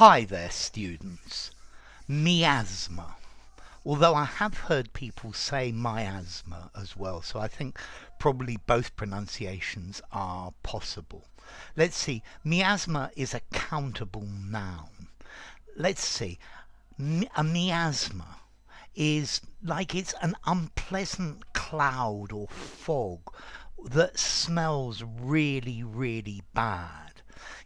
Hi there, students. Miasma. Although I have heard people say miasma as well, so I think probably both pronunciations are possible. Let's see. Miasma is a countable noun. Let's see. A miasma is like it's an unpleasant cloud or fog that smells really, really bad.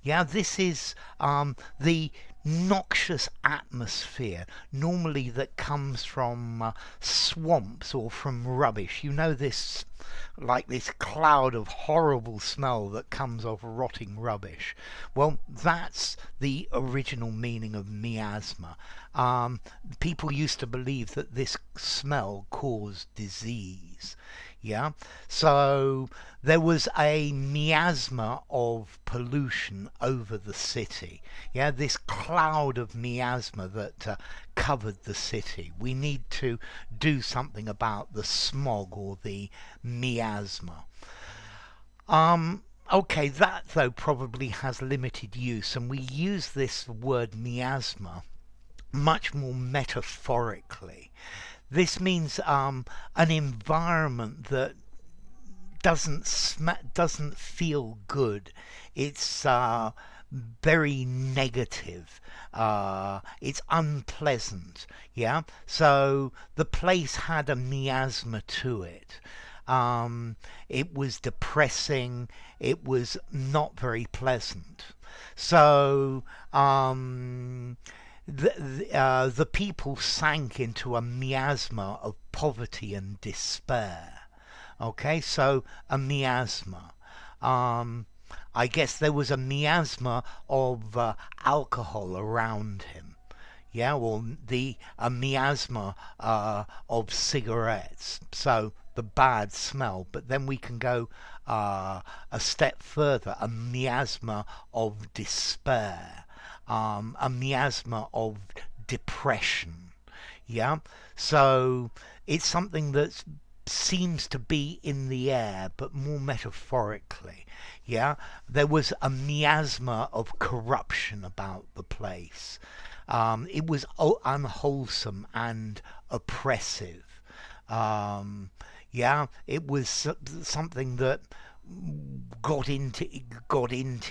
Yeah, this is the noxious atmosphere normally that comes from swamps or from rubbish. You know, this like this cloud of horrible smell that comes off rotting rubbish. Well, that's the original meaning of miasma. People used to believe that this smell caused disease. Yeah, so there was a miasma of pollution over the city. Yeah, this cloud of miasma that covered the city. We need to do something about the smog or the miasma. Okay, that though probably has limited use, and we use this word miasma much more metaphorically. This means an environment that doesn't feel good. It's very negative. It's unpleasant. Yeah. So the place had a miasma to it. It was depressing. It was not very pleasant. So the people sank into a miasma of poverty and despair. Okay, so a miasma. I guess there was a miasma of alcohol around him. Yeah, well, a miasma of cigarettes. So the bad smell. But then we can go a step further. A miasma of despair. A miasma of depression. Yeah, so it's something that seems to be in the air, but more metaphorically. Yeah, there was a miasma of corruption about the place. It was unwholesome and oppressive. Yeah, it was something that got into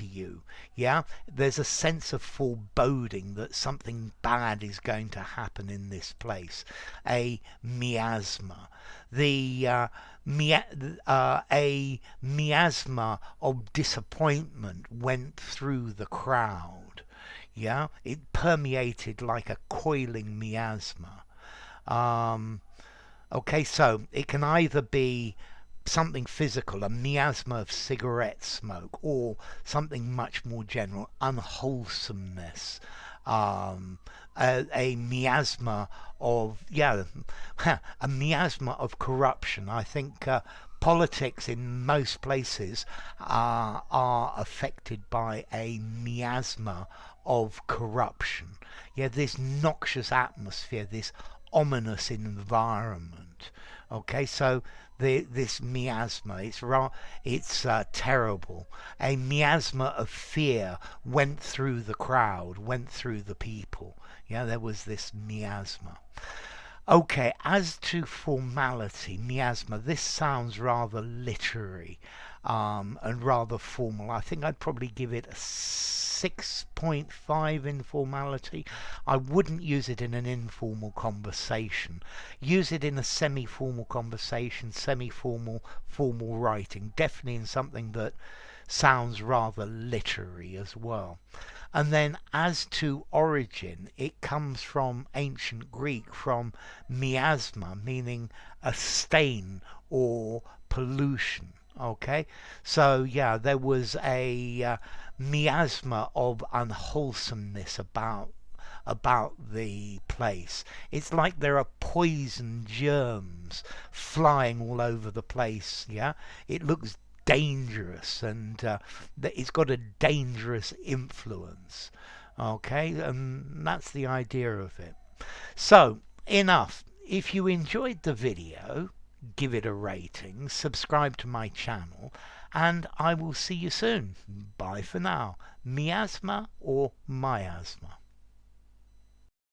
you. Yeah, there's a sense of foreboding that something bad is going to happen in this place. A miasma. A miasma of disappointment went through the crowd. Yeah, it permeated like a coiling miasma. Okay, so it can either be something physical, a miasma of cigarette smoke, or something much more general, unwholesomeness, a miasma of, yeah, a miasma of corruption. I think politics in most places are affected by a miasma of corruption. Yeah, this noxious atmosphere, this ominous environment. Okay, so this miasma, it's terrible. A miasma of fear went through the crowd, went through the people. Yeah, there was this miasma. Okay, as to formality, miasma, this sounds rather literary and rather formal. I think I'd probably give it a 6.5 in formality. I wouldn't use it in an informal conversation. Use it in a semi-formal conversation, semi-formal, formal writing. Definitely in something that sounds rather literary as well. And then as to origin, it comes from ancient Greek, from miasma, meaning a stain or pollution. Okay, so yeah, there was a miasma of unwholesomeness about the place. It's like there are poison germs flying all over the place. Yeah, it looks dangerous, and it's got a dangerous influence. Okay, and that's the idea of it. So enough. If you enjoyed the video, give it a rating, subscribe to my channel, and I will see you soon. Bye for now. Miasma or miasma.